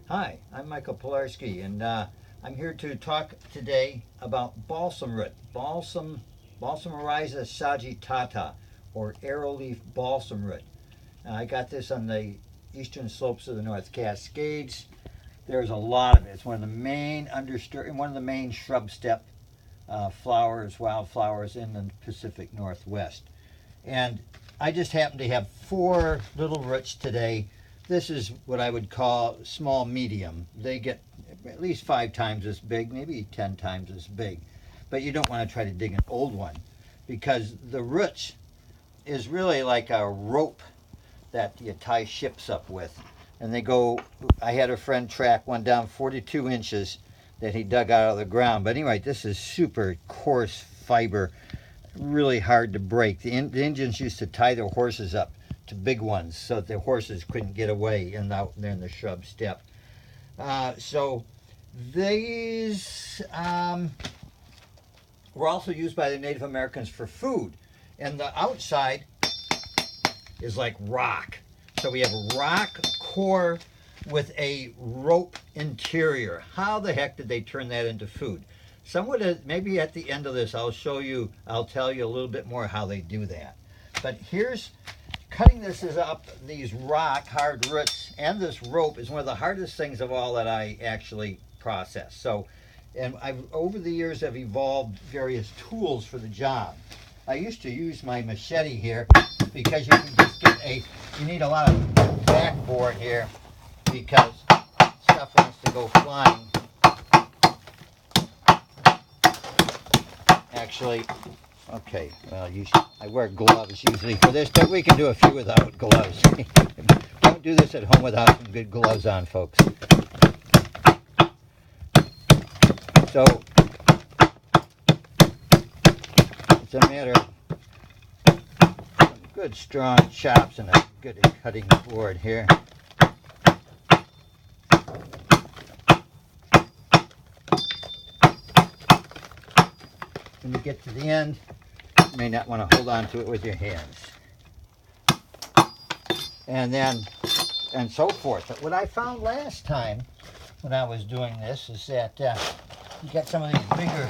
Hi, I'm Michael Pilarski, and I'm here to talk today about balsamroot, Balsamorhiza sagittata, or arrowleaf balsamroot. I got this on the eastern slopes of the North Cascades. There's a lot of it. It's one of the main one of the main shrub step wildflowers in the Pacific Northwest. And I just happen to have four little roots today. This is what I would call small medium. They get at least 5 times as big, maybe 10 times as big. But you don't want to try to dig an old one because the roots is really like a rope that you tie ships up with. And they go, I had a friend track one down 42 inches that he dug out of the ground. But anyway, this is super coarse fiber, really hard to break. The Indians used to tie their horses up to big ones so that the horses couldn't get away and out there in the shrub steppe. So these were also used by the Native Americans for food. And the outside is like rock. So we have a rock core with a rope interior. How the heck did they turn that into food? Maybe at the end of this, I'll tell you a little bit more how they do that. But cutting this up, these rock hard roots and this rope is one of the hardest things of all that I actually process. So, and over the years, I've evolved various tools for the job. I used to use my machete here because you can just you need a lot of backboard here because stuff wants to go flying. Actually, okay, well, I wear gloves usually for this, but we can do a few without gloves. Don't do this at home without some good gloves on, folks. So, it's a matter of some good strong chops and a good cutting board here. When you get to the end, you may not want to hold on to it with your hands. And so forth. But what I found last time when I was doing this is that you get some of these bigger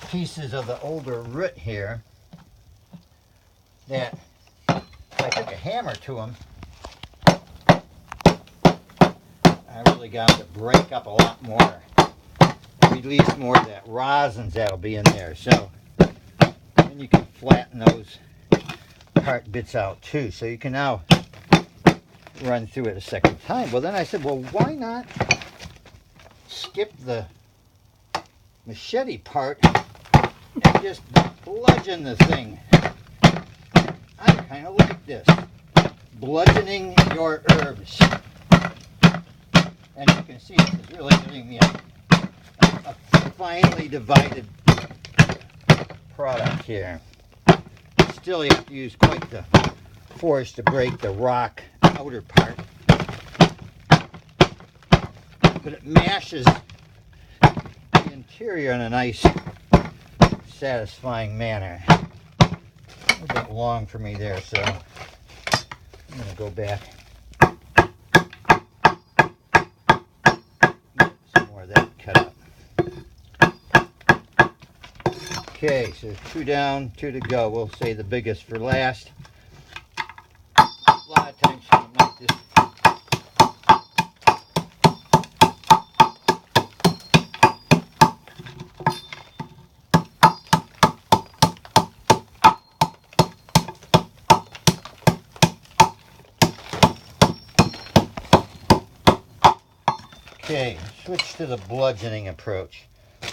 pieces of the older root here that if I took a hammer to them, I really got to break up a lot more. Release more of that rosins that'll be in there. So then you can flatten those part bits out too. So you can now run through it a second time. Well, then I said, well, why not skip the machete part and just bludgeon the thing? I kind of like this. Bludgeoning your herbs. And you can see this is really giving me a finely divided product here. Still, you have to use quite the force to break the rock outer part. But it mashes the interior in a nice, satisfying manner. A little bit long for me there, so I'm going to go back. Get some more of that cut up. Okay, so 2 down, 2 to go. We'll say the biggest for last. A lot of times something like this. Okay, switch to the bludgeoning approach.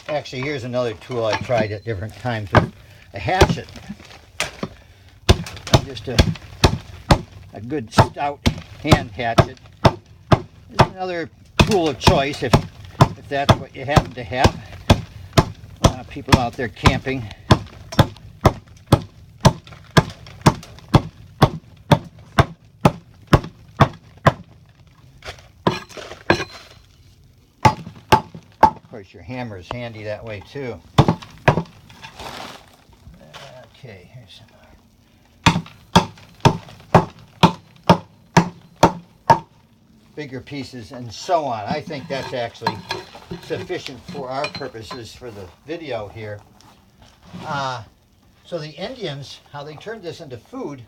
Actually, here's another tool I tried at different times with a hatchet. Just a good stout hand hatchet is another tool of choice if that's what you happen to have. A lot of people out there camping. Of course, your hammer is handy that way too. Okay, here's some. bigger pieces, and so on. I think that's actually sufficient for our purposes for the video here. So the Indians, how they turned this into food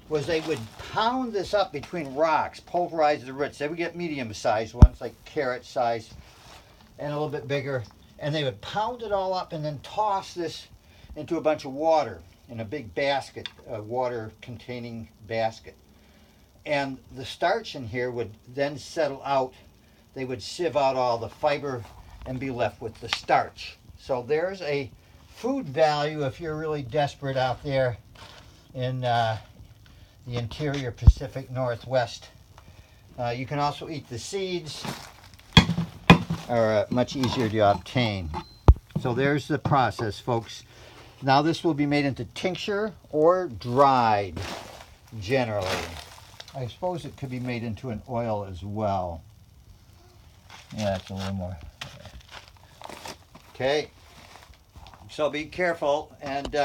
was they would pound this up between rocks, pulverize the roots. They would get medium-sized ones, like carrot size, and a little bit bigger, and they would pound it all up and then toss this into a bunch of water in a big basket, a water-containing basket. And the starch in here would then settle out. They would sieve out all the fiber and be left with the starch. So there's a food value if you're really desperate out there in the interior Pacific Northwest. You can also eat the seeds, are much easier to obtain. So there's the process, folks. Now this will be made into tincture or dried, generally. I suppose it could be made into an oil as well. Yeah, that's a little more. Okay. So be careful, and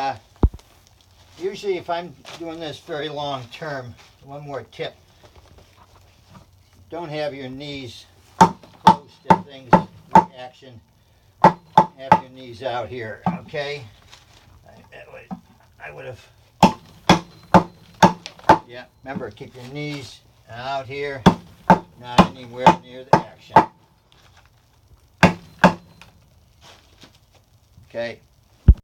usually if I'm doing this very long term, one more tip. Don't have your knees close to things with action. Have your knees out here, okay? I would have. Yeah, remember, keep your knees out here, not anywhere near the action. Okay.